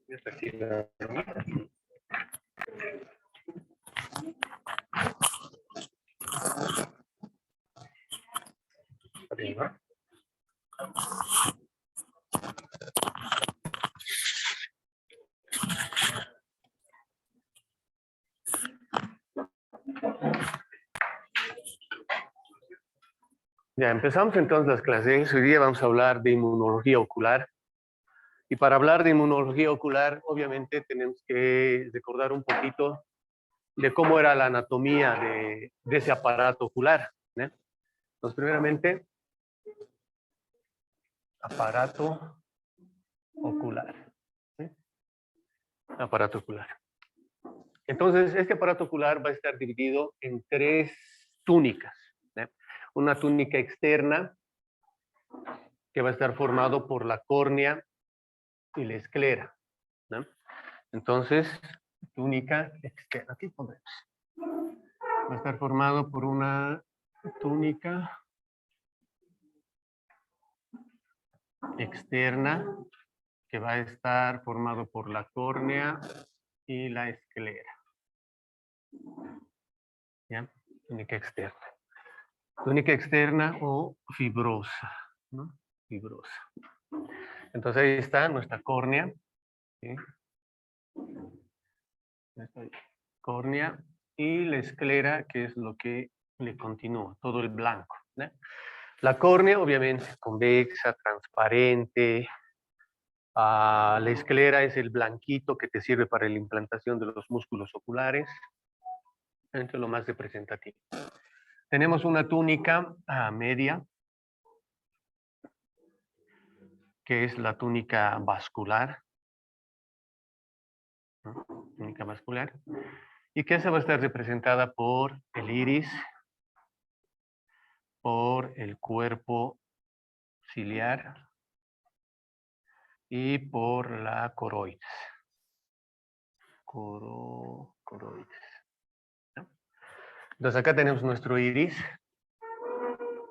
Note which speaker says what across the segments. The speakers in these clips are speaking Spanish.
Speaker 1: Esta aquí la- arriba. Ya empezamos entonces las clases. Hoy día vamos a hablar de inmunología ocular. Y para hablar de inmunología ocular, obviamente tenemos que recordar un poquito de cómo era la anatomía de ese aparato ocular, ¿eh? Entonces, primeramente, aparato ocular. ¿Sí? Aparato ocular. Entonces, este aparato ocular va a estar dividido en tres túnicas, ¿eh? Una túnica externa, que va a estar formado por la córnea y la esclera, ¿no? Entonces, túnica externa, aquí pondremos. Va a estar formado por una túnica externa que va a estar formado por la córnea y la esclera. ¿Ya? Túnica externa. Túnica externa o fibrosa, ¿no? Fibrosa. Entonces ahí está nuestra córnea, ¿sí? Córnea y la esclera, que es lo que le continúa, todo el blanco, ¿no? La córnea, obviamente, es convexa, transparente. La esclera es el blanquito que te sirve para la implantación de los músculos oculares, entre lo más representativo. Tenemos una túnica media, que es la túnica vascular, ¿no? Túnica vascular, y que esa va a estar representada por el iris, por el cuerpo ciliar y por la coroides. Coroides, ¿no? Entonces acá tenemos nuestro iris,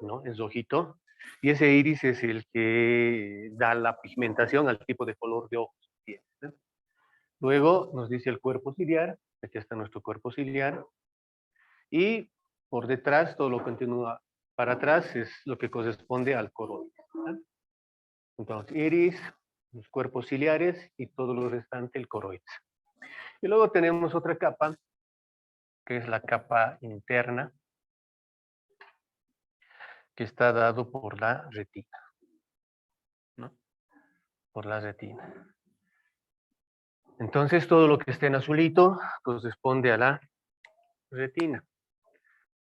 Speaker 1: ¿no? Es rojito, y ese iris es el que da la pigmentación al tipo de color de ojos, ¿no? Luego nos dice el cuerpo ciliar, aquí está nuestro cuerpo ciliar, y por detrás todo lo que continúa para atrás es lo que corresponde al coroides, ¿no? Entonces, iris, los cuerpos ciliares y todo lo restante, el coroides. Y luego tenemos otra capa, que es la capa interna, que está dado por la retina, ¿no? Por la retina. Entonces, todo lo que esté en azulito corresponde a la retina.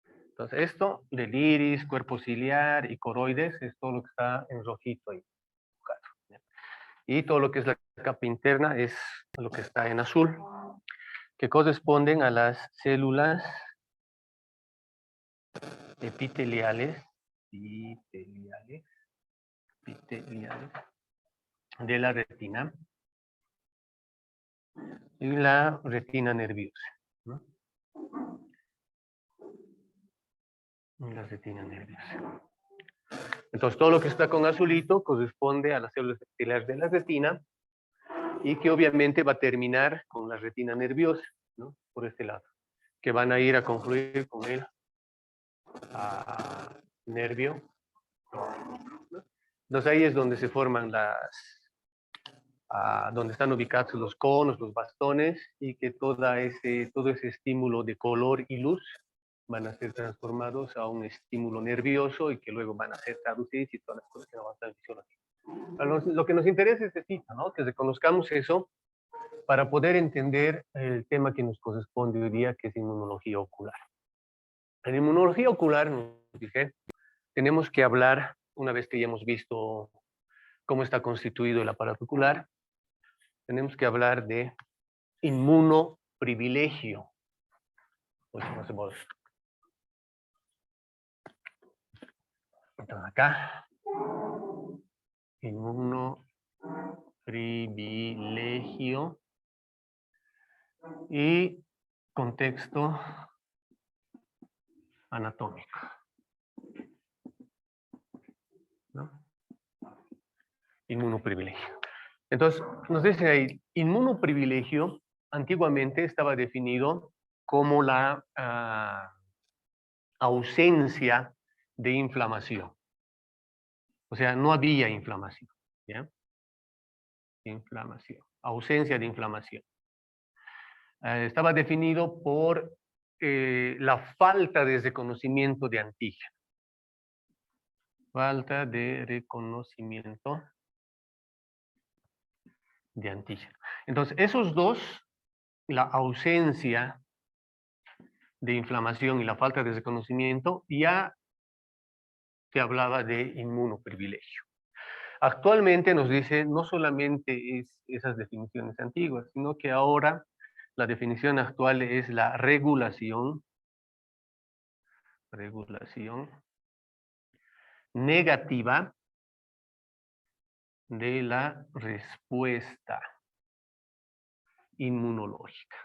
Speaker 1: Entonces, esto del iris, cuerpo ciliar y coroides es todo lo que está en rojito ahí. Y todo lo que es la capa interna es lo que está en azul, que corresponden a las células epiteliales de la retina y la retina nerviosa, ¿no? La retina nerviosa. Entonces, todo lo que está con azulito corresponde a las células epiteliales de la retina y que obviamente va a terminar con la retina nerviosa, ¿no? Por este lado, que van a ir a confluir con el nervio, ¿no? Entonces, ahí es donde se forman donde están ubicados los conos, los bastones, y que todo ese estímulo de color y luz van a ser transformados a un estímulo nervioso y que luego van a ser traducidos y todas las cosas que nos van a estar diciendo. Lo que nos interesa es decir, ¿no? Que reconozcamos eso para poder entender el tema que nos corresponde hoy día, que es inmunología ocular. En inmunología ocular, nos dije, tenemos que hablar, una vez que ya hemos visto cómo está constituido el aparato ocular, tenemos que hablar de inmunoprivilegio. Pues no se puede. Entonces acá, inmunoprivilegio y contexto anatómico, ¿no? Inmunoprivilegio. Entonces, nos dice ahí, inmunoprivilegio antiguamente estaba definido como la ausencia de inflamación. O sea, no había inflamación. ¿Ya? Inflamación. Ausencia de inflamación. Estaba definido por la falta de reconocimiento de antígeno. Falta de reconocimiento de antígeno. Entonces, esos dos, la ausencia de inflamación y la falta de reconocimiento, ya se hablaba de inmunoprivilegio. Actualmente nos dice, no solamente es esas definiciones antiguas, sino que ahora la definición actual es la regulación negativa de la respuesta inmunológica.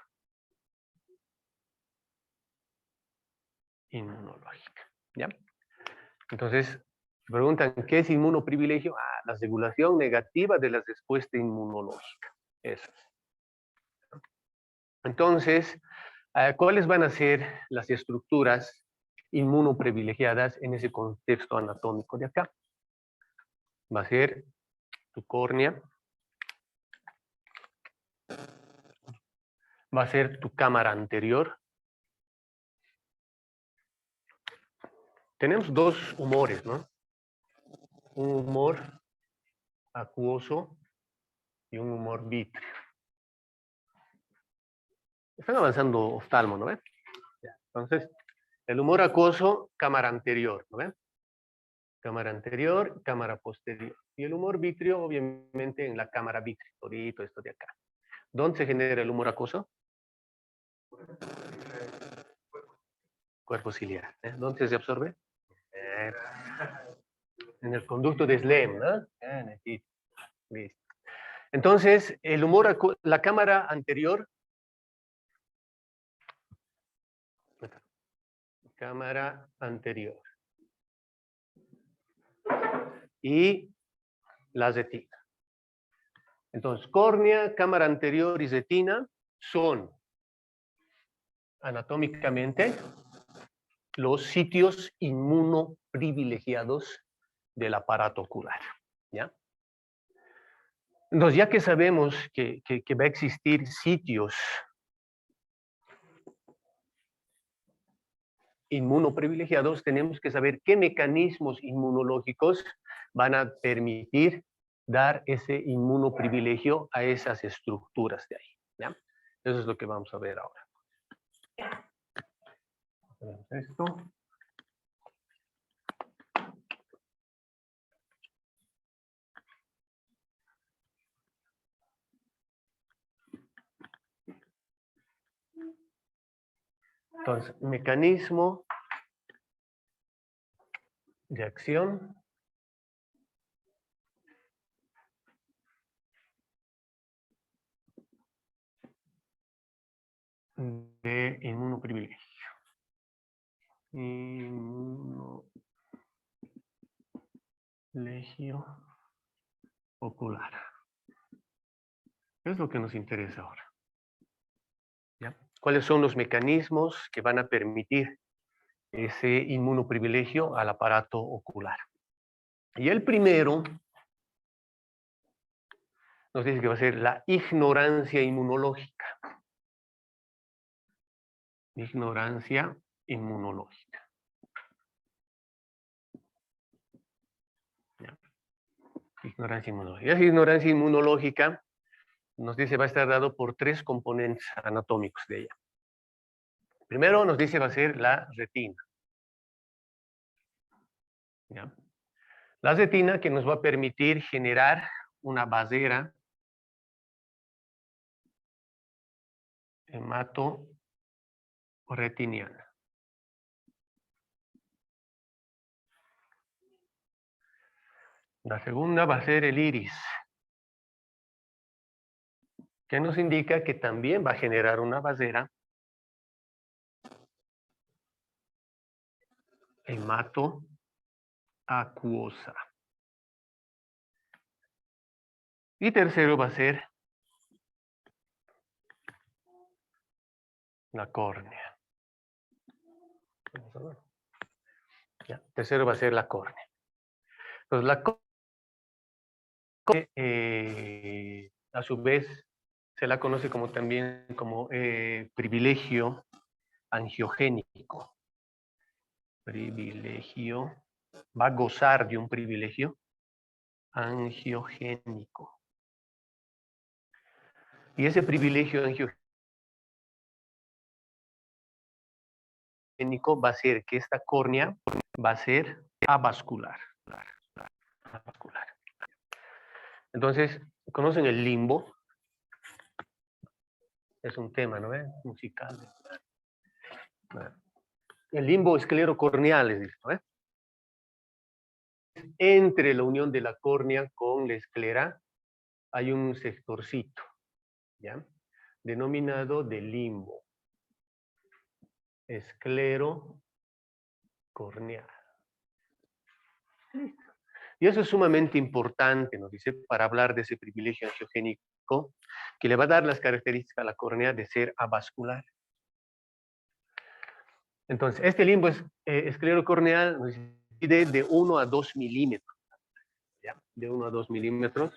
Speaker 1: ¿Ya? Entonces, se preguntan, ¿qué es inmunoprivilegio? La regulación negativa de la respuesta inmunológica. Eso es. Entonces, ¿cuáles van a ser las estructuras inmunoprivilegiadas en ese contexto anatómico de acá? Va a ser tu córnea, va a ser tu cámara anterior. Tenemos dos humores, ¿no? Un humor acuoso y un humor vítreo. Están avanzando oftalmo, ¿no ven? Entonces, el humor acuoso, cámara anterior, ¿no ven? Cámara anterior, cámara posterior. Y el humor vítreo, obviamente, en la cámara vítreo, todo esto de acá. ¿Dónde se genera el humor acuoso? Cuerpo ciliar. ¿Dónde se absorbe? En el conducto de Slem, ¿no? Listo. Entonces, el humor, la cámara anterior, y la retina. Entonces, córnea, cámara anterior y retina son anatómicamente los sitios inmunoprivilegiados del aparato ocular. ¿Ya? Entonces, ya que sabemos que va a existir sitios inmunoprivilegiados, tenemos que saber qué mecanismos inmunológicos van a permitir dar ese inmunoprivilegio a esas estructuras de ahí. ¿Ya? Eso es lo que vamos a ver ahora. Esto. Entonces, mecanismo de acción de inmunoprivilegio. Inmunoprivilegio ocular. Es lo que nos interesa ahora. ¿Ya? ¿Cuáles son los mecanismos que van a permitir ese inmunoprivilegio al aparato ocular? Y el primero nos dice que va a ser la ignorancia inmunológica. Ignorancia inmunológica. ¿Ya? Ignorancia inmunológica. Esa ignorancia inmunológica nos dice va a estar dado por tres componentes anatómicos de ella. Primero nos dice va a ser la retina. ¿Ya? La retina que nos va a permitir generar una barrera hematoretiniana. La segunda va a ser el iris, que nos indica que también va a generar una barrera hematoacuosa. Y tercero va a ser la córnea. Ya, tercero va a ser la córnea. Entonces, la córnea, a su vez, se la conoce como también como privilegio angiogénico. Privilegio, va a gozar de un privilegio angiogénico. Y ese privilegio angiogénico va a ser que esta córnea va a ser avascular. Avascular. Entonces, ¿conocen el limbo? Es un tema, ¿no? Musical. El limbo esclerocorneal es esto, ¿eh? Entre la unión de la córnea con la esclera hay un sectorcito, ¿ya? Denominado de limbo esclerocorneal. Listo. Y eso es sumamente importante, nos dice, para hablar de ese privilegio angiogénico que le va a dar las características a la córnea de ser avascular. Entonces, este limbo esclerocorneal nos divide de 1 a 2 milímetros. ¿Ya? De 1 a 2 milímetros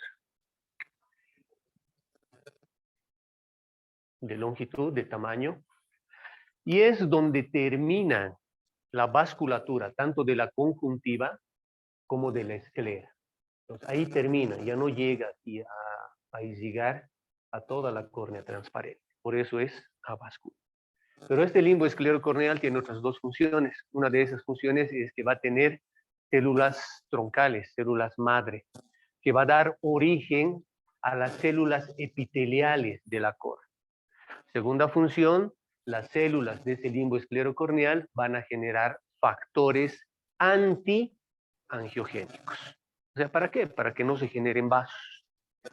Speaker 1: de longitud, de tamaño. Y es donde termina la vasculatura, tanto de la conjuntiva como de la esclera. Entonces, ahí termina, ya no llega aquí a llegar a toda la córnea transparente. Por eso es avascular. Pero este limbo esclerocorneal tiene otras dos funciones. Una de esas funciones es que va a tener células troncales, células madre, que va a dar origen a las células epiteliales de la córnea. Segunda función, las células de ese limbo esclerocorneal van a generar factores antiangiogénicos. O sea, ¿para qué? Para que no se generen vasos,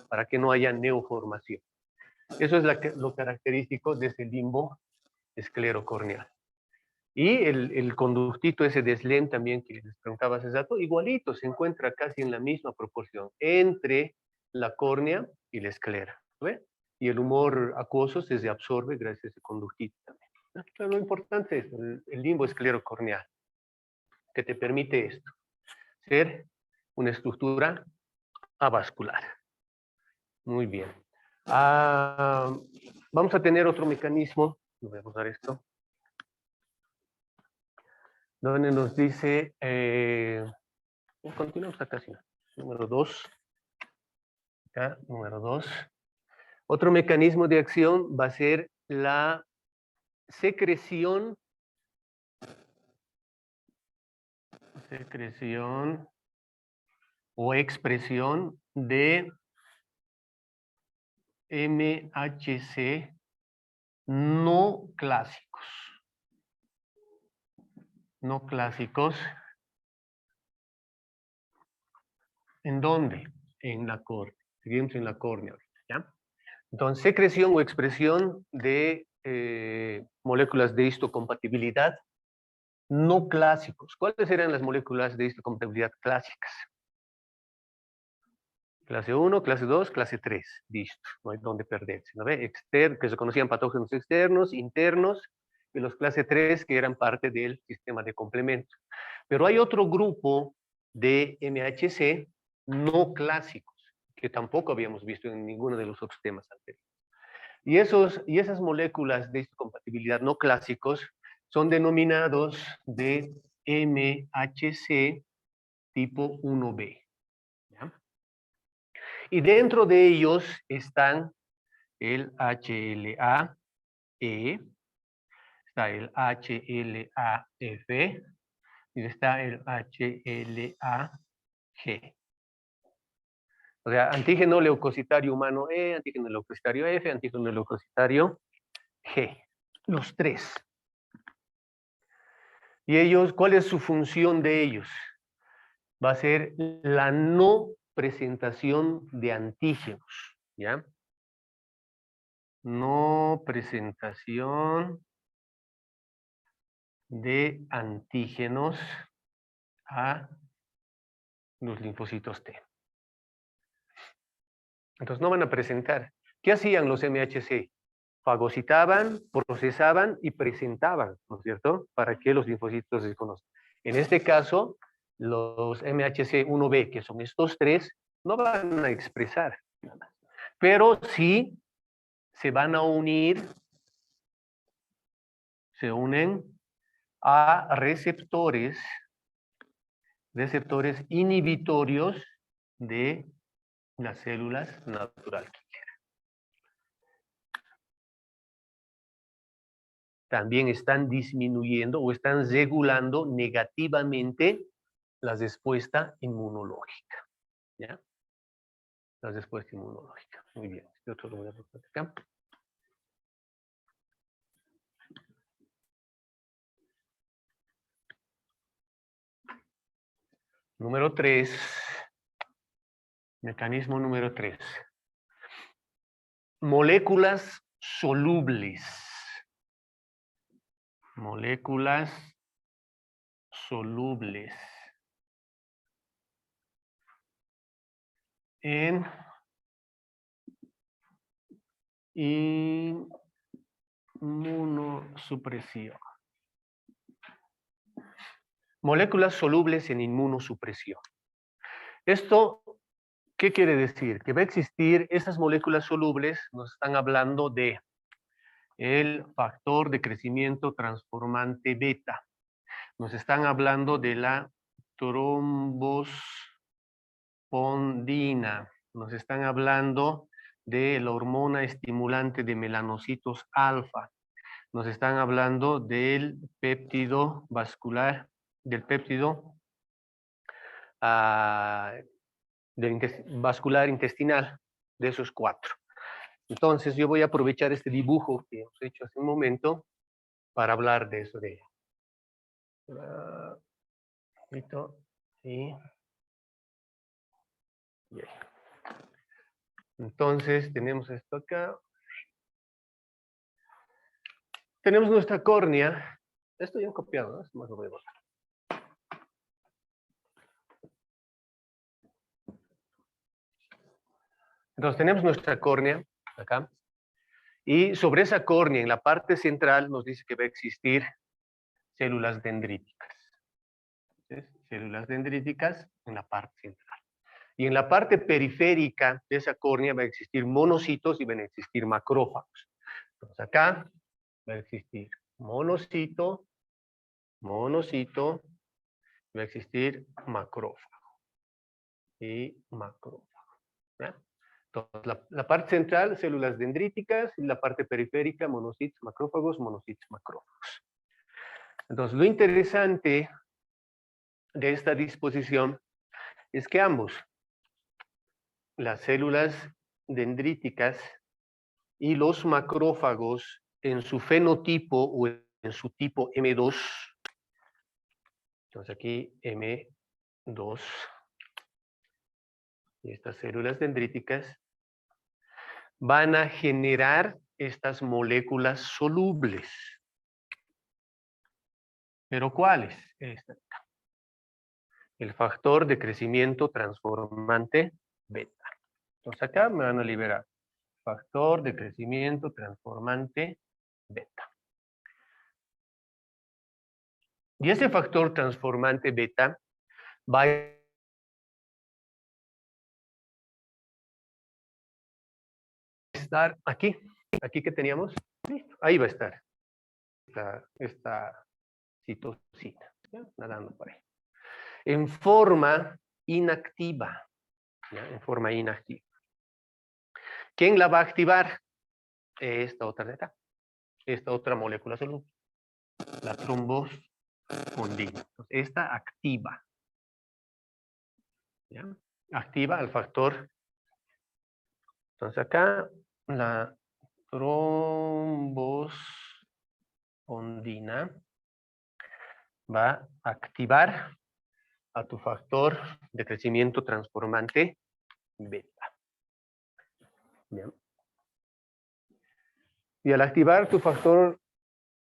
Speaker 1: para que no haya neoformación. Eso es lo característico de ese limbo esclerocorneal. Y el conductito ese de Slem también que les preguntaba hace rato, igualito, se encuentra casi en la misma proporción entre la córnea y la esclera. ¿Ve? Y el humor acuoso se absorbe gracias a ese conductito también. Pero lo importante es el limbo esclerocorneal, que te permite esto, ser una estructura avascular. Muy bien. Vamos a tener otro mecanismo, voy a usar esto, donde nos dice, continuamos acá, sí. Número 2. Acá, número 2. Otro mecanismo de acción va a ser la secreción o expresión de MHC no clásicos. No clásicos. ¿En dónde? En la córnea. Seguimos en la córnea. ¿Ya? Entonces, secreción o expresión de moléculas de histocompatibilidad no clásicos. ¿Cuáles eran las moléculas de histocompatibilidad clásicas? Clase 1, clase 2, clase 3. Listo, no hay dónde perderse. ¿No ve? Que se conocían patógenos externos, internos, y los clase 3 que eran parte del sistema de complemento. Pero hay otro grupo de MHC no clásicos, que tampoco habíamos visto en ninguno de los otros temas anteriores. Y esas moléculas de compatibilidad no clásicos son denominados de MHC tipo 1B. ¿Ya? Y dentro de ellos están el HLA-E, está el HLA-F y está el HLA-G. O sea, antígeno leucocitario humano E, antígeno leucocitario F, antígeno leucocitario G. Los tres. Y ellos, ¿cuál es su función de ellos? Va a ser la no presentación de antígenos, ¿ya? No presentación de antígenos a los linfocitos T. Entonces no van a presentar. ¿Qué hacían los MHC? Fagocitaban, procesaban y presentaban, ¿no es cierto? Para que los linfocitos se conozcan. En este caso, los MHC-1B, que son estos tres, no van a expresar nada. Pero sí se van a unir, se unen a receptores inhibitorios de las células naturales. También están disminuyendo o están regulando negativamente la respuesta inmunológica. ¿Ya? La respuesta inmunológica. Muy bien. Este otro lo voy a buscar acá. Número 3. Mecanismo número 3. Moléculas solubles. Moléculas solubles en inmunosupresión. Moléculas solubles en inmunosupresión. Esto, ¿qué quiere decir? Que va a existir esas moléculas solubles, nos están hablando de el factor de crecimiento transformante beta. Nos están hablando de la trombospondina. Nos están hablando de la hormona estimulante de melanocitos alfa. Nos están hablando del péptido vascular, del péptido vascular intestinal, de esos 4. Entonces yo voy a aprovechar este dibujo que hemos hecho hace un momento para hablar de eso de ella. Entonces tenemos esto acá. Tenemos nuestra córnea. Esto ya he copiado, ¿no? Esto más lo voy a borrar. Entonces tenemos nuestra córnea acá. Y sobre esa córnea, en la parte central, nos dice que va a existir células dendríticas. ¿Sí? Células dendríticas en la parte central. Y en la parte periférica de esa córnea va a existir monocitos y van a existir macrófagos. Entonces acá va a existir monocito, va a existir macrófago y macrófago. ¿Ya? Entonces, la parte central, células dendríticas, y la parte periférica, monocitos, macrófagos, monocitos, macrófagos. Entonces, lo interesante de esta disposición es que ambos, las células dendríticas y los macrófagos, en su fenotipo o en su tipo M2, entonces aquí M2, y estas células dendríticas van a generar estas moléculas solubles. ¿Pero cuáles? Esta. El factor de crecimiento transformante beta. Entonces acá me van a liberar factor de crecimiento transformante beta. Y ese factor transformante beta va a estar aquí. Aquí que teníamos, listo, ahí va a estar esta citosina, ¿ya? Nadando por ahí. En forma inactiva, ¿ya? En forma inactiva. ¿Quién la va a activar? Esta otra de acá, esta otra molécula soluble, la trombospondina. Esta activa, ¿ya? Activa al factor. Entonces acá la trombospondina va a activar a tu factor de crecimiento transformante beta. Bien. Y al activar tu factor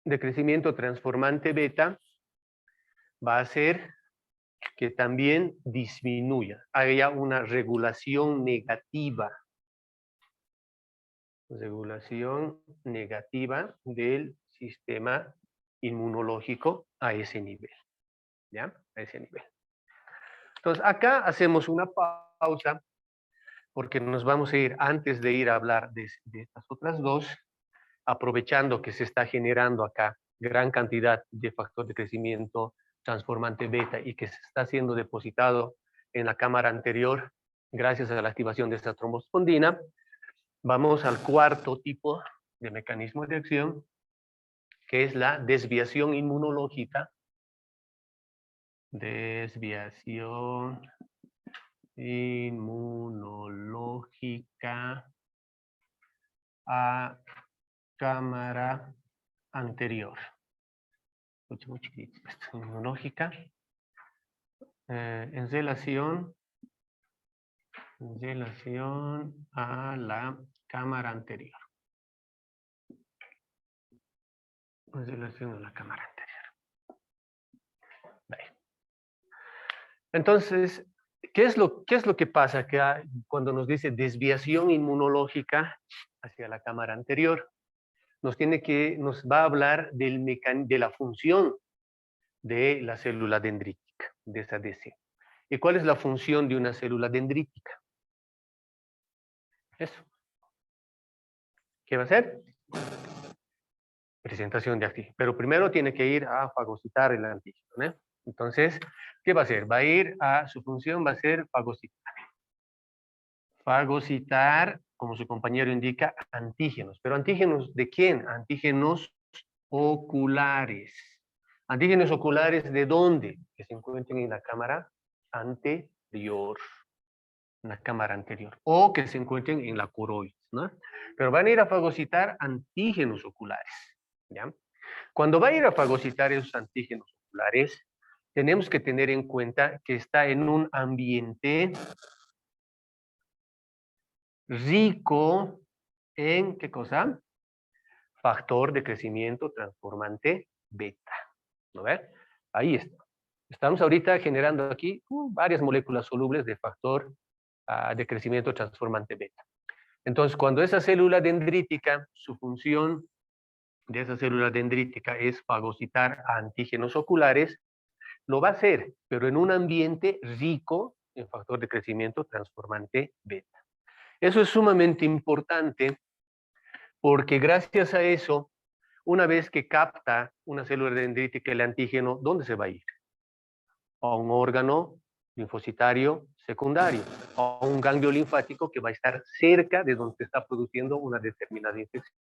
Speaker 1: de crecimiento transformante beta, va a hacer que también disminuya, haya una regulación negativa Regulación negativa del sistema inmunológico a ese nivel. ¿Ya? A ese nivel. Entonces, acá hacemos una pausa porque nos vamos a ir, antes de ir a hablar de estas otras dos, aprovechando que se está generando acá gran cantidad de factor de crecimiento transformante beta y que se está siendo depositado en la cámara anterior gracias a la activación de esta trombospondina, vamos al cuarto tipo de mecanismo de acción, que es la desviación inmunológica. Desviación inmunológica a cámara anterior. Muy chiquito, inmunológica en relación a la cámara anterior. En relación a la cámara anterior. Bien. Entonces, ¿qué es lo que pasa cuando nos dice desviación inmunológica hacia la cámara anterior? Nos va a hablar de la función de la célula dendrítica, de esa DC. ¿Y cuál es la función de una célula dendrítica? Eso. ¿Qué va a hacer? Presentación de antígeno. Pero primero tiene que ir a fagocitar el antígeno, ¿eh? Entonces, ¿qué va a hacer? Su función va a ser fagocitar. Fagocitar, como su compañero indica, antígenos. ¿Pero antígenos de quién? Antígenos oculares. ¿Antígenos oculares de dónde? Que se encuentren en la cámara anterior. En la cámara anterior. O que se encuentren en la coroides, ¿no? Pero van a ir a fagocitar antígenos oculares, ¿ya? Cuando va a ir a fagocitar esos antígenos oculares, tenemos que tener en cuenta que está en un ambiente rico en, ¿qué cosa? Factor de crecimiento transformante beta. ¿No ves? Ahí está. Estamos ahorita generando aquí varias moléculas solubles de factor de crecimiento transformante beta. Entonces, cuando esa célula dendrítica, su función de esa célula dendrítica es fagocitar a antígenos oculares, lo va a hacer, pero en un ambiente rico en factor de crecimiento transformante beta. Eso es sumamente importante porque gracias a eso, una vez que capta una célula dendrítica el antígeno, ¿dónde se va a ir? A un órgano linfocitario secundario, a un ganglio linfático que va a estar cerca de donde se está produciendo una determinada infección.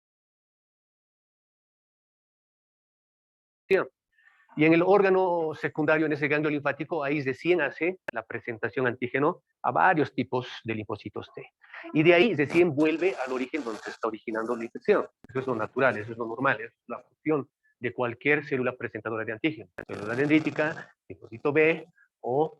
Speaker 1: Y en el órgano secundario, en ese ganglio linfático, ahí recién hace la presentación antígeno a varios tipos de linfocitos T. Y de ahí recién vuelve al origen donde se está originando la infección. Eso es lo natural, eso es lo normal, es la función de cualquier célula presentadora de antígeno. Célula dendrítica, linfocito B o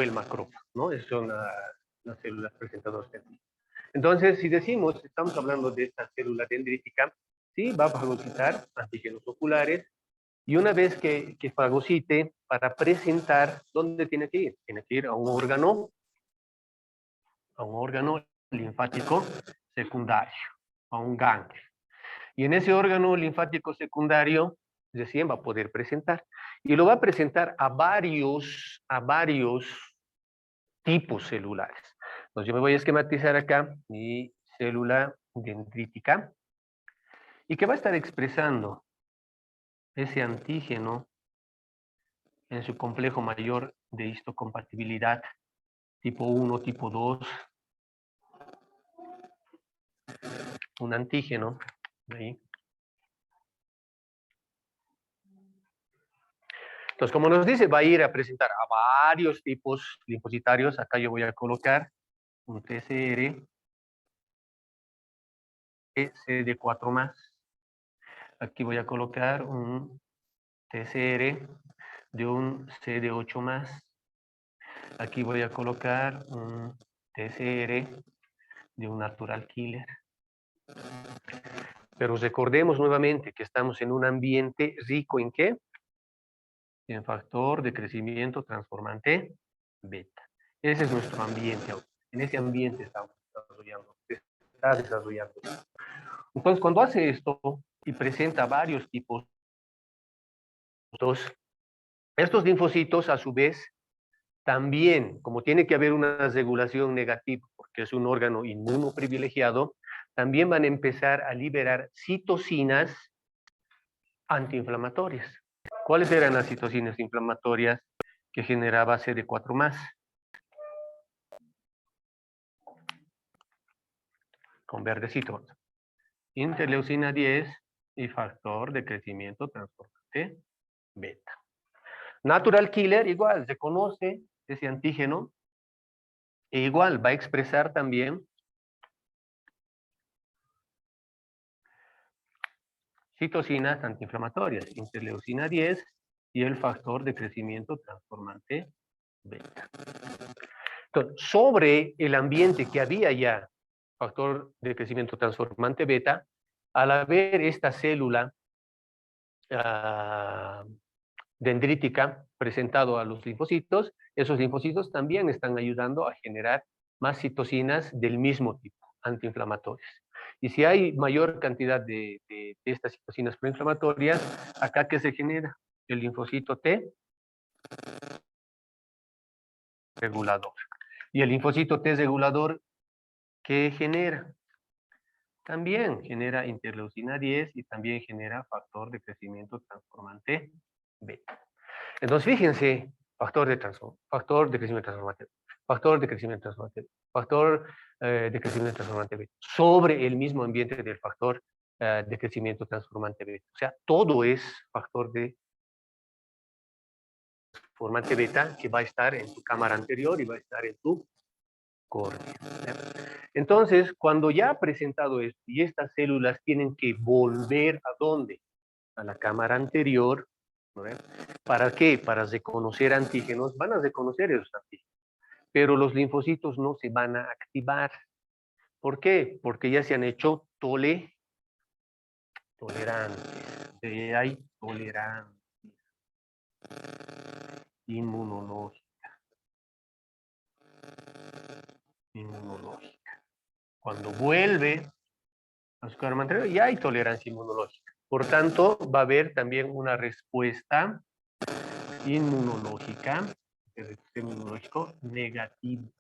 Speaker 1: el macrófago, ¿no? Esas son las células presentadoras de antígeno. Entonces, si decimos, estamos hablando de esta célula dendrítica, sí, va a fagocitar antígenos oculares, y una vez que fagocite, para presentar, ¿dónde tiene que ir? Tiene que ir a un órgano linfático secundario, a un ganglio. Y en ese órgano linfático secundario, recién va a poder presentar. Y lo va a presentar a varios tipos celulares. Entonces yo me voy a esquematizar acá mi célula dendrítica y que va a estar expresando ese antígeno en su complejo mayor de histocompatibilidad tipo 1, tipo 2, un antígeno, ahí. Entonces, como nos dice, va a ir a presentar a varios tipos linfocitarios. Acá yo voy a colocar un TCR CD4+. Aquí voy a colocar un TCR de un CD8+. Aquí voy a colocar un TCR de un natural killer. Pero recordemos nuevamente que estamos en un ambiente rico en ¿qué? En factor de crecimiento transformante beta. Ese es nuestro ambiente. En ese ambiente estamos desarrollando está desarrollando. Entonces, cuando hace esto y presenta varios tipos, estos linfocitos, a su vez, también, como tiene que haber una regulación negativa, porque es un órgano inmunoprivilegiado, también van a empezar a liberar citocinas antiinflamatorias. ¿Cuáles eran las citocinas inflamatorias que generaba CD4+? Con verdecito. Interleucina 10 y factor de crecimiento transformante beta. Natural killer, igual, se conoce ese antígeno, e igual va a expresar también citocinas antiinflamatorias, interleucina 10 y el factor de crecimiento transformante beta. Entonces, sobre el ambiente que había ya, factor de crecimiento transformante beta, al haber esta célula dendrítica presentado a los linfocitos, esos linfocitos también están ayudando a generar más citocinas del mismo tipo, antiinflamatorias. Y si hay mayor cantidad de estas citocinas proinflamatorias, acá ¿qué se genera? El linfocito T regulador. Y el linfocito T regulador, ¿qué genera? También genera interleucina 10 y también genera factor de crecimiento transformante beta. Entonces, fíjense, factor de crecimiento transformante, factor de crecimiento transformante, factor de crecimiento transformante beta, sobre el mismo ambiente del factor de crecimiento transformante beta. O sea, todo es factor de transformante beta que va a estar en tu cámara anterior y va a estar en tu córnea. Entonces, cuando ya ha presentado esto y estas células tienen que volver ¿a dónde? A la cámara anterior, ¿no? ¿Para qué? Para reconocer antígenos, van a reconocer esos antígenos, pero los linfocitos no se van a activar. ¿Por qué? Porque ya se han hecho tolerantes, hay tolerancia inmunológica. Cuando vuelve a su cámara anterior, ya hay tolerancia inmunológica. Por tanto, va a haber también una respuesta inmunológica, el sistema inmunológico negativo.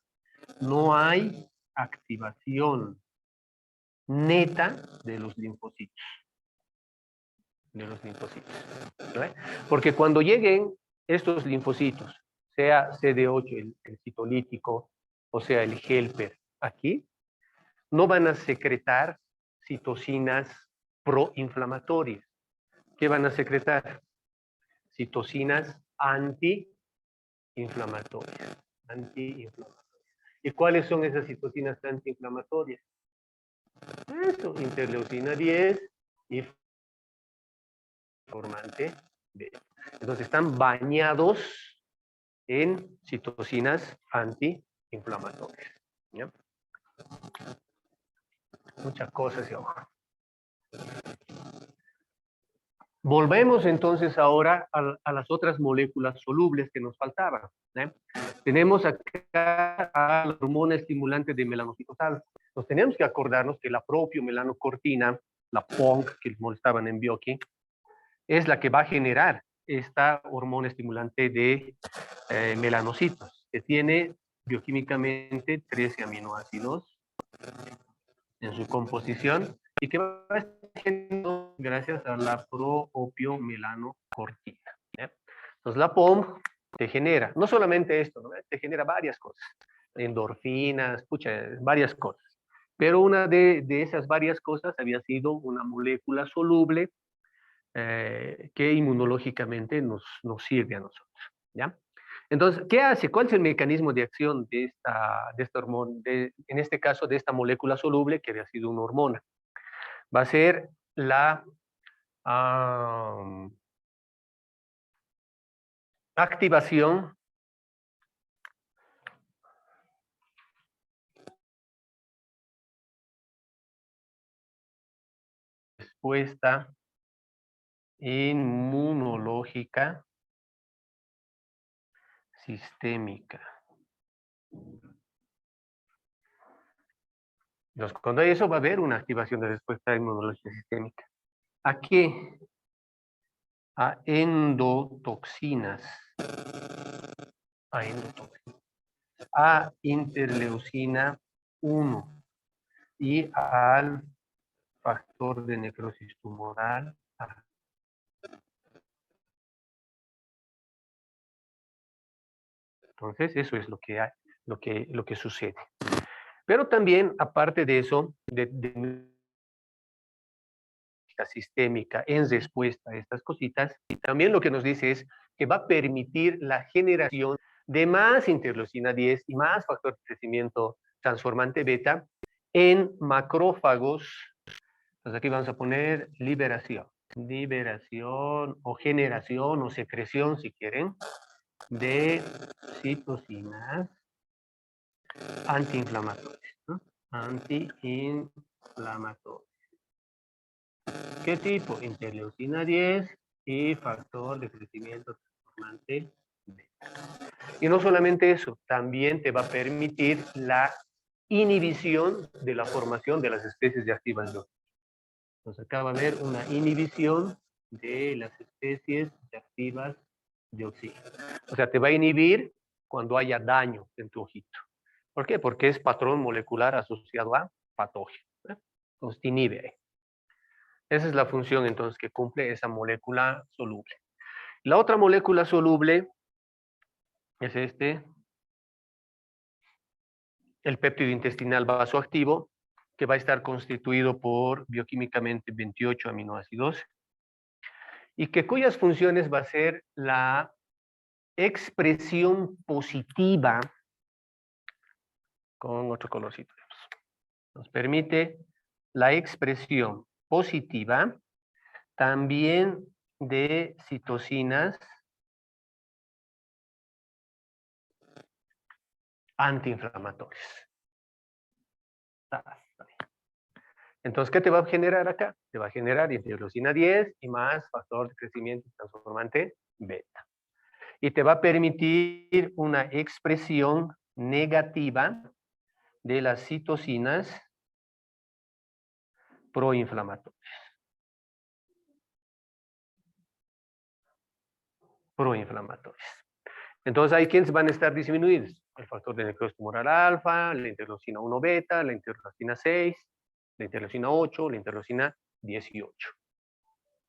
Speaker 1: No hay activación neta de los linfocitos. ¿No? Porque cuando lleguen estos linfocitos, sea CD8, el citolítico, o sea el helper, aquí, no van a secretar citocinas proinflamatorias. ¿Qué van a secretar? Citocinas antiinflamatorias. ¿Y cuáles son esas citocinas antiinflamatorias? Eso, interleucina 10 y formante B. Entonces están bañados en citocinas antiinflamatorias. ¿Ya? Muchas cosas y ojo. Volvemos entonces ahora a las otras moléculas solubles que nos faltaban. Tenemos acá a la hormona estimulante de melanocitos alfa. Nos tenemos que acordarnos que la propia melanocortina, la PONC que molestaban en Bioki, es la que va a generar esta hormona estimulante de melanocitos, que tiene bioquímicamente 13 aminoácidos en su composición y que va a estar gracias a la proopiomelanocortina. Entonces la POM te genera, no solamente esto, ¿no? Te genera varias cosas, endorfinas, varias cosas. Pero una de esas varias cosas había sido una molécula soluble que inmunológicamente nos sirve a nosotros. ¿Ya? Entonces, ¿qué hace? ¿Cuál es el mecanismo de acción de esta hormona, en este caso de esta molécula soluble que había sido una hormona? Va a ser la activación respuesta inmunológica sistémica. Entonces, cuando hay eso, va a haber una activación de respuesta inmunológica sistémica. ¿A qué? A endotoxinas. A endotoxinas. A interleucina 1 y al factor de necrosis tumoral A. Entonces, eso es lo que hay, lo que sucede. Pero también, aparte de eso, de sistémica en respuesta a estas cositas, y también lo que nos dice es que va a permitir la generación de más interleucina 10 y más factor de crecimiento transformante beta en macrófagos. Entonces aquí vamos a poner liberación o generación o secreción, si quieren, de citocinas antiinflamatorias, ¿no? Antiinflamatorias. ¿Qué tipo? Interleucina 10 y factor de crecimiento transformante beta. Y no solamente eso, también te va a permitir la inhibición de la formación de las especies de activas de. Entonces acá va a haber una inhibición de las especies de activas de oxígeno. O sea, te va a inhibir cuando haya daño en tu ojito. ¿Por qué? Porque es patrón molecular asociado a patógeno. Entonces te inhibe ahí. Esa es la función entonces que cumple esa molécula soluble. La otra molécula soluble es el péptido intestinal vasoactivo, que va a estar constituido por bioquímicamente 28 aminoácidos y que cuyas funciones va a ser la expresión positiva, con otro colorcito, nos permite la expresión positiva también de citocinas antiinflamatorias. Entonces, ¿qué te va a generar acá? Te va a generar interleucina 10 y más factor de crecimiento transformante beta. Y te va a permitir una expresión negativa de las citocinas proinflamatorias. Entonces, ¿hay quiénes van a estar disminuidos? El factor de necrosis tumoral alfa, la interleucina 1 beta, la interleucina 6, la interleucina 8, la interleucina 18.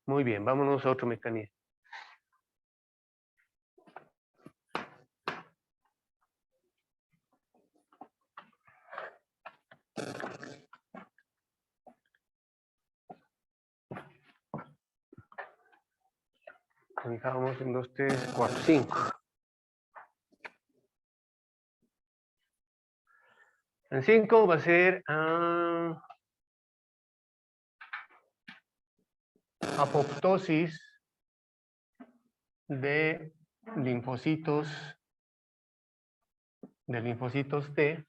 Speaker 1: Muy bien, vámonos a otro mecanismo. Contamos 1, 2, 3, 4, 5. En 5 va a ser apoptosis de linfocitos T.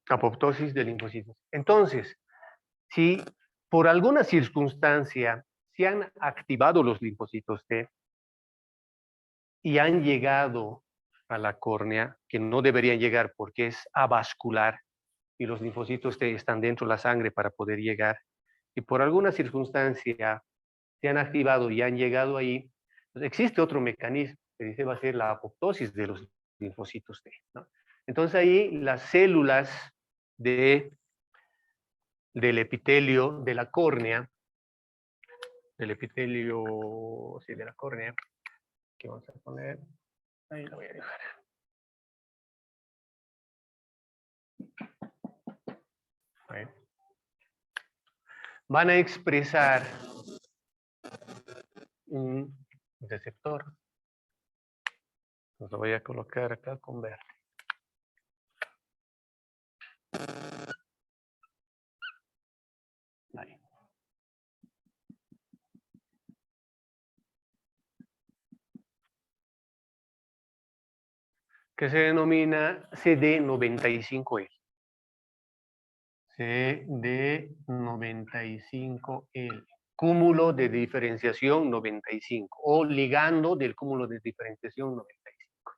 Speaker 1: Apoptosis de linfocitos. Entonces, si por alguna circunstancia se han activado los linfocitos T y han llegado a la córnea, que no deberían llegar porque es avascular y los linfocitos T están dentro de la sangre para poder llegar, y por alguna circunstancia se han activado y han llegado ahí, pues existe otro mecanismo que dice va a ser la apoptosis de los linfocitos T, ¿no? Entonces ahí las células del epitelio de la córnea, de la córnea, que vamos a poner, ahí lo voy a dejar. Ahí. Van a expresar un receptor. Lo voy a colocar acá con verde. Ahí. Que se denomina CD95L. CD95L. Cúmulo de diferenciación 95 o ligando del cúmulo de diferenciación 95.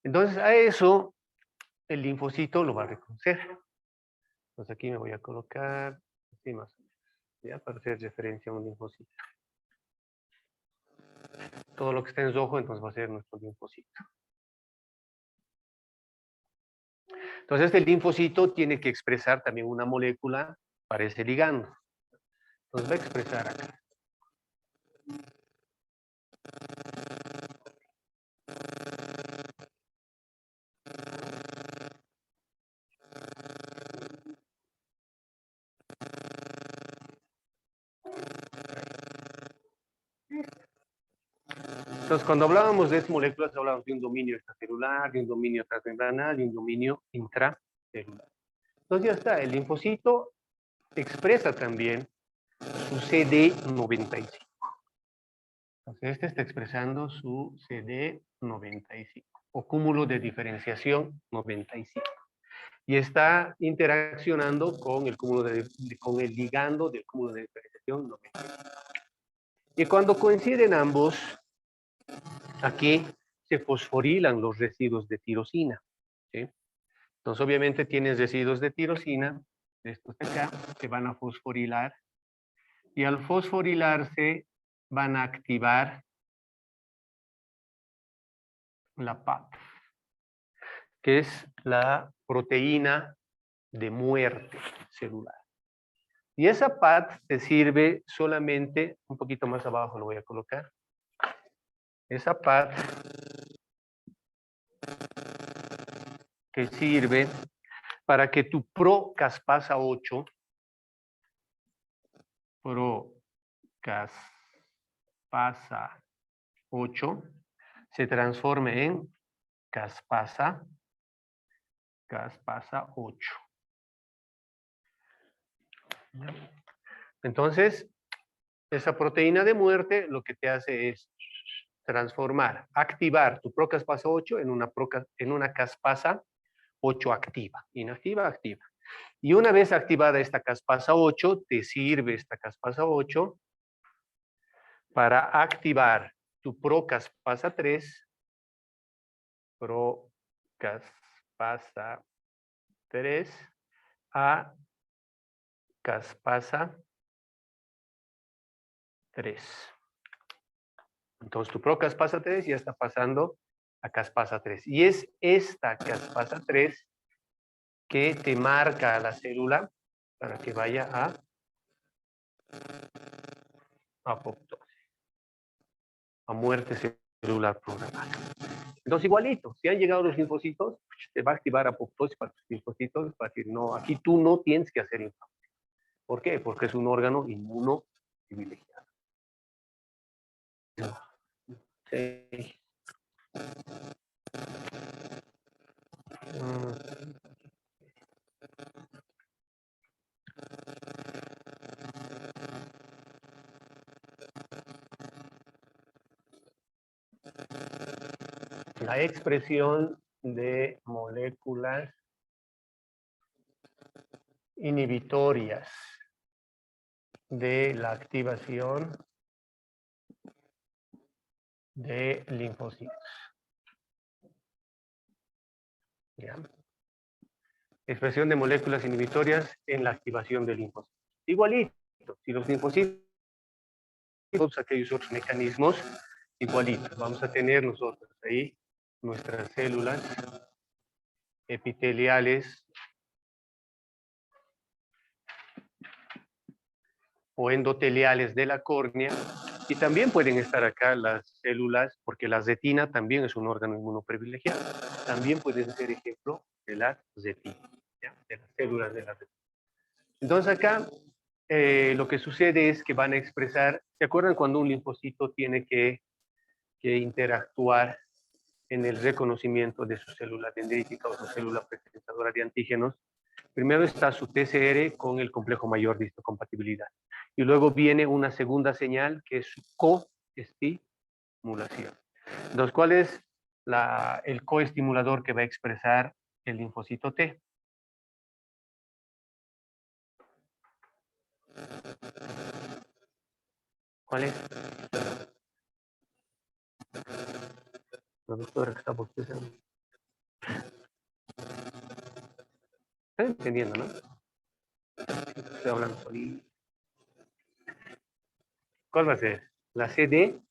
Speaker 1: Entonces, a eso el linfocito lo va a reconocer. Entonces aquí me voy a colocar así más o menos, ¿ya? Para hacer referencia a un linfocito. Todo lo que está en rojo entonces va a ser nuestro linfocito. Entonces este linfocito tiene que expresar también una molécula para ese ligando. Entonces va a expresar acá. Entonces, cuando hablábamos de estas moléculas, hablábamos de un dominio extracelular, de un dominio transmembranal y un dominio intracelular. Entonces ya está, el linfocito expresa también su CD95. Entonces este está expresando su CD95, o cúmulo de diferenciación 95. Y está interaccionando con el cúmulo con el ligando del cúmulo de diferenciación 95. Y cuando coinciden ambos, aquí se fosforilan los residuos de tirosina, ¿sí? Entonces, obviamente tienes residuos de tirosina, estos de acá, se van a fosforilar, y al fosforilarse van a activar la PAP, que es la proteína de muerte celular. Y esa PAT te sirve solamente, un poquito más abajo lo voy a colocar, esa PAT que sirve para que tu procaspasa 8 se transforme en caspasa 8. Entonces, esa proteína de muerte lo que te hace es transformar, activar tu procaspasa 8 en una caspasa 8 activa, inactiva, activa. Y una vez activada esta caspasa 8, te sirve esta caspasa 8 para activar tu procaspasa 3, a caspasa 3. Entonces tu procaspasa 3 ya está pasando a caspasa 3. Y es esta caspasa 3 que te marca a la célula para que vaya a apoptosis, a muerte celular programada. Entonces, igualito, si han llegado los linfocitos, te va a activar apoptosis para tus linfocitos, para decir, no, aquí tú no tienes que hacer inflamación. ¿Por qué? Porque es un órgano inmuno privilegiado. Sí. La expresión de moléculas inhibitorias de la activación de linfocitos. ¿Ya? Expresión de moléculas inhibitorias en la activación de linfocitos. Igualito, si los linfocitos, aquellos otros mecanismos, igualito. Vamos a tener nosotros ahí nuestras células epiteliales o endoteliales de la córnea, y también pueden estar acá las células, porque la retina también es un órgano inmunoprivilegiado, también pueden ser ejemplo de la retina, ¿ya? De las células de la retina. Entonces acá lo que sucede es que van a expresar, ¿se acuerdan cuando un linfocito tiene que interactuar en el reconocimiento de su célula dendrítica o su célula presensadora de antígenos? Primero está su TCR con el complejo mayor de histocompatibilidad. Y luego viene una segunda señal que es su coestimulación. Entonces, ¿cuál es el coestimulador que va a expresar el linfocito T? ¿Cuál es? La doctora que está bostezando. ¿Están entendiendo, no? Estoy hablando solito. ¿Cuál va a ser? La CD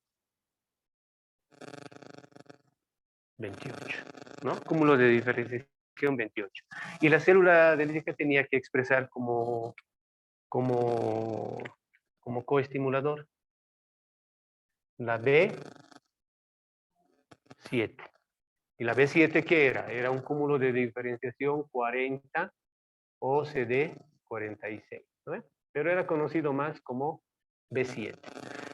Speaker 1: 28, ¿no? Cúmulo de diferenciación 28. Y la célula dendrítica tenía que expresar como coestimulador la B7. ¿Y la B7 qué era? Era un cúmulo de diferenciación 40 o CD 46, ¿no? Pero era conocido más como B7.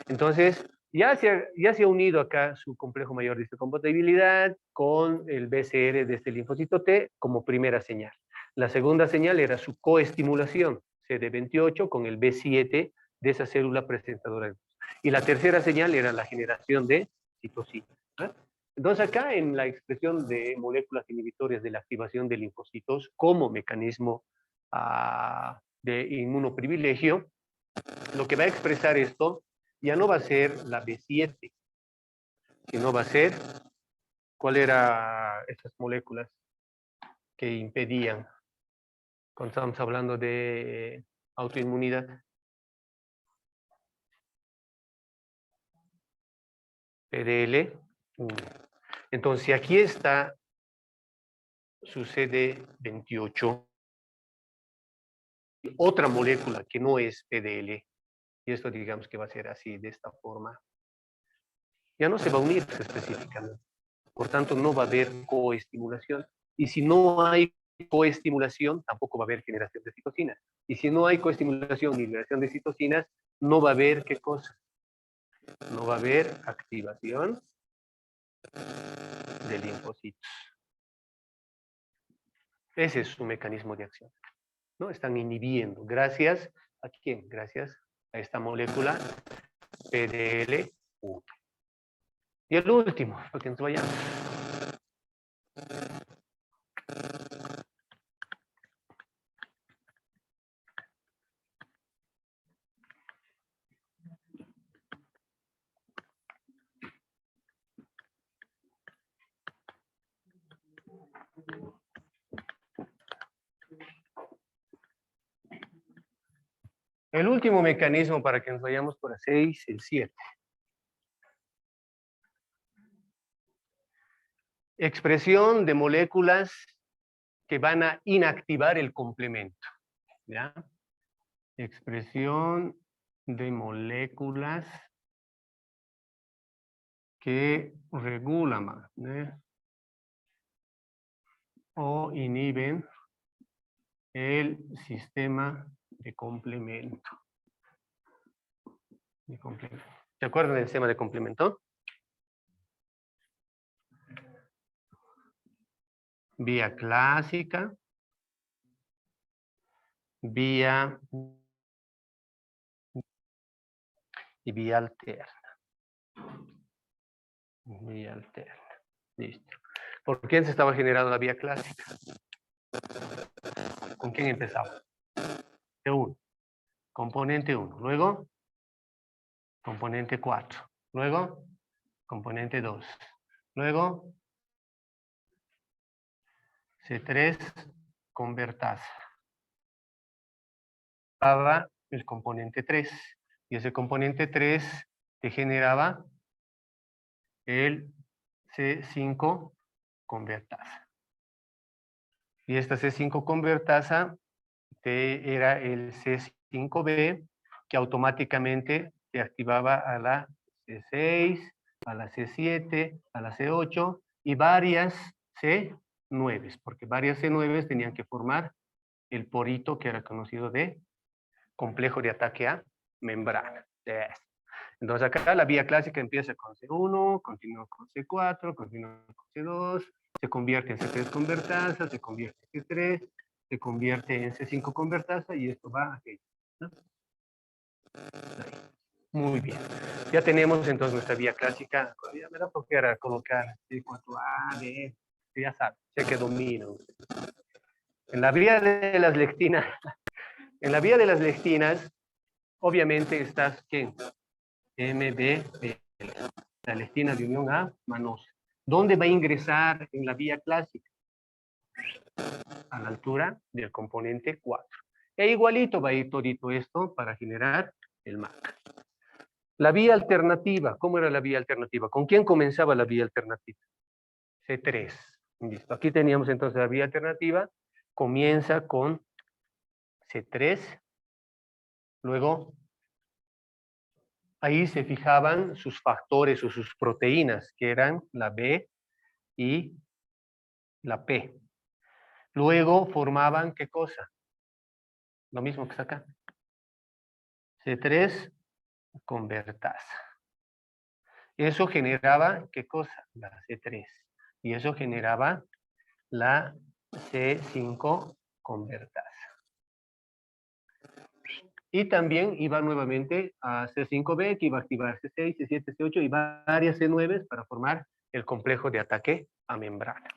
Speaker 1: Entonces, ya se ha unido acá su complejo mayor de histocompatibilidad con el BCR de este linfocito T como primera señal. La segunda señal era su coestimulación, CD28, con el B7 de esa célula presentadora. Y la tercera señal era la generación de citocinas. ¿Eh? Entonces, acá en la expresión de moléculas inhibitorias de la activación de linfocitos como mecanismo de inmunoprivilegio, lo que va a expresar esto ya no va a ser la B7, sino va a ser, ¿cuál era estas moléculas que impedían? Cuando estamos hablando de autoinmunidad. PDL1. Entonces, aquí está su CD28, otra molécula que no es PDL, y esto digamos que va a ser así, de esta forma, ya no se va a unir específicamente. Por tanto, no va a haber coestimulación. Y si no hay coestimulación, tampoco va a haber generación de citocinas. Y si no hay coestimulación ni generación de citocinas, no va a haber, ¿qué cosa? No va a haber activación de linfocitos. Ese es su mecanismo de acción, ¿no? Están inhibiendo. ¿Gracias a quién? Gracias a esta molécula PDL1. Y el último, para que nos vayamos. El último mecanismo para que nos vayamos por a 6, el 7. Expresión de moléculas que van a inactivar el complemento. ¿Ya? Expresión de moléculas que regulan o inhiben el sistema de complemento. ¿Se acuerdan del sistema de complemento? Vía clásica, vía y vía alterna. Vía alterna. Listo. ¿Por quién se estaba generando la vía clásica? ¿Con quién empezaba? T1. Componente 1. Luego, componente 4. Luego, componente 2. Luego, C3 convertasa. Daba el componente 3. Y ese componente 3 te generaba el C5 convertasa. Y esta C5 convertasa era el C5B, que automáticamente te activaba a la C6, a la C7, a la C8 y varias C9, porque varias C9 tenían que formar el porito que era conocido de complejo de ataque a membrana. Entonces acá la vía clásica empieza con C1, continúa con C4, continúa con C2, se convierte en C3 convertasa, se convierte en C3, se convierte en C5 convertasa y esto va a aquello, ¿no? Muy bien. Ya tenemos entonces nuestra vía clásica. Ya me da flojera colocar C4A, D, ya saben, sé que domino. En la vía de las lectinas, en la vía de las lectinas, obviamente estás, ¿quién? MBP, la lectina de unión a manosa. ¿Dónde va a ingresar en la vía clásica? a la altura del componente 4. E igualito va a ir todito esto para generar el MAC. La vía alternativa, ¿cómo era la vía alternativa? ¿Con quién comenzaba la vía alternativa? C3. Listo. Aquí teníamos entonces la vía alternativa, comienza con C3, luego ahí se fijaban sus factores o sus proteínas, que eran la B y la P. Luego formaban, ¿qué cosa? Lo mismo que está acá. C3 convertasa. Eso generaba, ¿qué cosa? La C3. Y eso generaba la C5 convertasa. Y también iba nuevamente a C5b, que iba a activar C6, C7, C8 y varias C9 para formar el complejo de ataque a membrana.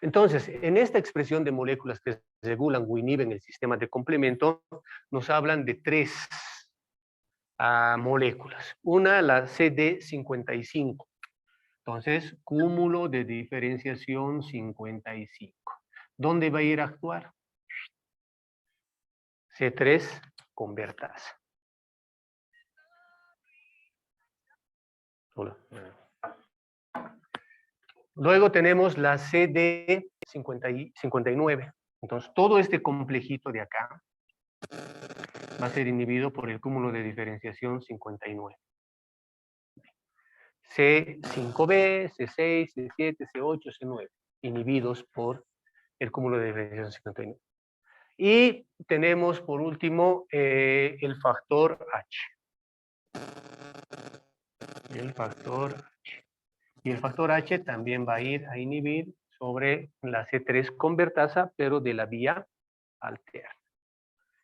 Speaker 1: Entonces, en esta expresión de moléculas que regulan o inhiben el sistema de complemento, nos hablan de tres moléculas. Una, la CD55. Entonces, cúmulo de diferenciación 55. ¿Dónde va a ir a actuar? C3 convertasa. Hola. Luego tenemos la CD59. Entonces, todo este complejito de acá va a ser inhibido por el cúmulo de diferenciación 59. C5b, C6, C7, C8, C9, inhibidos por el cúmulo de diferenciación 59. Y tenemos por último el factor H. El factor H. Y el factor H también va a ir a inhibir sobre la C3 convertasa, pero de la vía alterna.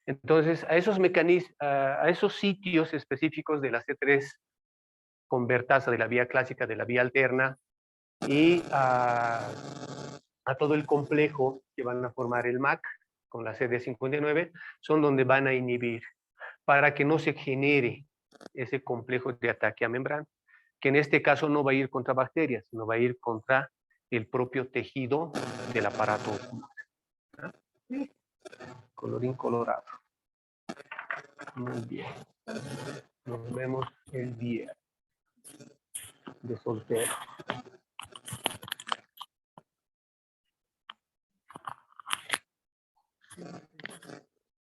Speaker 1: Entonces, a esos mecanismos, a esos sitios específicos de la C3 convertasa, de la vía clásica, de la vía alterna, y a todo el complejo que van a formar el MAC con la CD59, son donde van a inhibir para que no se genere ese complejo de ataque a membrana, que en este caso no va a ir contra bacterias, sino va a ir contra el propio tejido del aparato ocular. ¿Sí? Colorín colorado. Muy bien. Nos vemos el día de soltero.